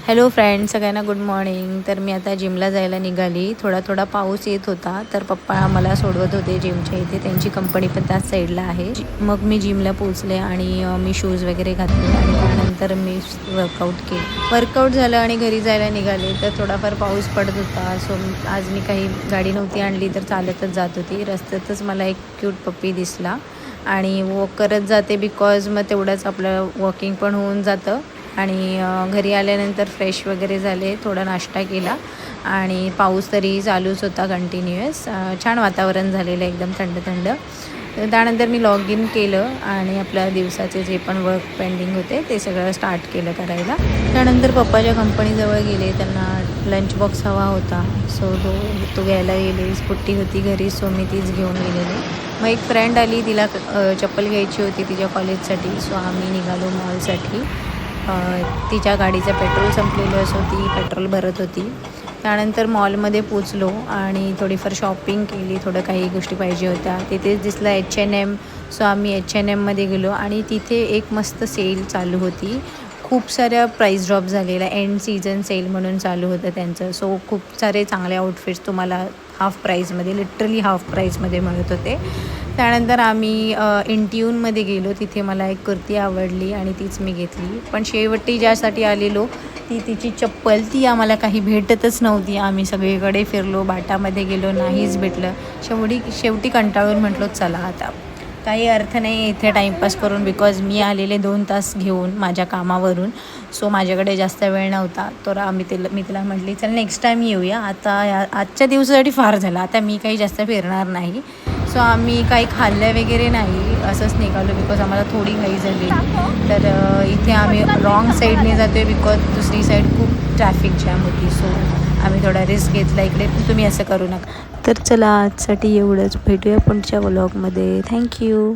Hello friends, सगळ्यांना good morning. तर मी आता जिमला जायला निघाली. थोडा थोडा पाऊस येत होता, तर पप्पा मला सोडवत होते जिमच्या इथे. त्यांची कंपनी पण त्याच साईडला आहे. मग मी जिमला पोचले आणि मी शूज वगैरे घातले आणि त्यानंतर मी वर्कआउट केलं. वर्कआउट झालं आणि घरी जायला निघाले, तर थोडाफार पाऊस पडत होता. सो आज मी काही गाडी नव्हती आणली, तर चालतच जात होती. रस्त्यातच मला एक क्यूट पप्पी दिसला आणि वॉक करत जाते, बिकॉज मग तेवढंच आपलं वॉकिंग पण होऊन जातं. आणि घरी आल्यानंतर फ्रेश वगैरे झाले, थोडा नाश्ता केला आणि पाऊस तरी चालूच होता कंटिन्युअस. छान वातावरण झालेलं एकदम थंड थंड. त्यानंतर मी लॉग इन केलं आणि आपल्या दिवसाचे जे पण वर्क पेंडिंग होते ते सगळं स्टार्ट केलं करायला. त्यानंतर पप्पाच्या कंपनीजवळ गेले, त्यांना लंच बॉक्स हवा होता. सो तो घ्यायला गेले. स्कूटी होती घरी, सो मी तीच घेऊन गेलेले. मग एक फ्रेंड आली, तिला चप्पल घ्यायची होती तिच्या कॉलेजसाठी. सो आम्ही निघालो मॉलसाठी. तिच्या गाडीचं पेट्रोल संपलेलं, सो ती पेट्रोल भरत होती. त्यानंतर मॉलमध्ये पोचलो आणि थोडीफार शॉपिंग केली. थोडं काही गोष्टी पाहिजे होत्या. तिथेच दिसला H&M. सो आम्ही H&Mमध्ये गेलो आणि तिथे एक मस्त सेल चालू होती. खूप साऱ्या प्राईस ड्रॉप झालेला, एंड सीझन सेल म्हणून चालू होतं त्यांचं. सो खूप सारे चांगले आउटफिट्स तुम्हाला हाफ प्राईजमध्ये, लिटरली हाफ प्राईजमध्ये मिळत होते. त्यानंतर आम्ही इंट्यूनमध्ये गेलो. तिथे मला एक कुर्ती आवडली आणि तीच मी घेतली. पण शेवटी ज्यासाठी आलेलो तिची चप्पल, ती आम्हाला काही भेटतच नव्हती. आम्ही सगळीकडे फिरलो, बाटामध्ये गेलो, नाहीच भेटलं. शेवटी कंटाळून म्हटलो चला आता काही अर्थ नाही इथे टाईमपास करून, बिकॉज मी आलेले 2 तास घेऊन माझ्या कामावरून. सो माझ्याकडे जास्त वेळ नव्हता. तर मी तिला म्हटली चल नेक्स्ट टाईम येऊया, आता आजच्या दिवसासाठी फार झालं, आता मी काही जास्त फिरणार नाही. सो आम्ही काही खाल्लं वगैरे नाही, असंच निघालो बिकॉज आम्हाला थोडी घाई झाली. तर इथे आम्ही रॉंग साईडने जातो आहे, बिकॉज दुसरी साईड खूप ट्रॅफिक जॅम होती. सो आम्ही थोडा रिस्क घेतला इकडे, पण तुम्ही असं करू नका. तर चला आजसाठी एवढंच. भेटूया पुढच्या व्लॉगमध्ये. थँक्यू.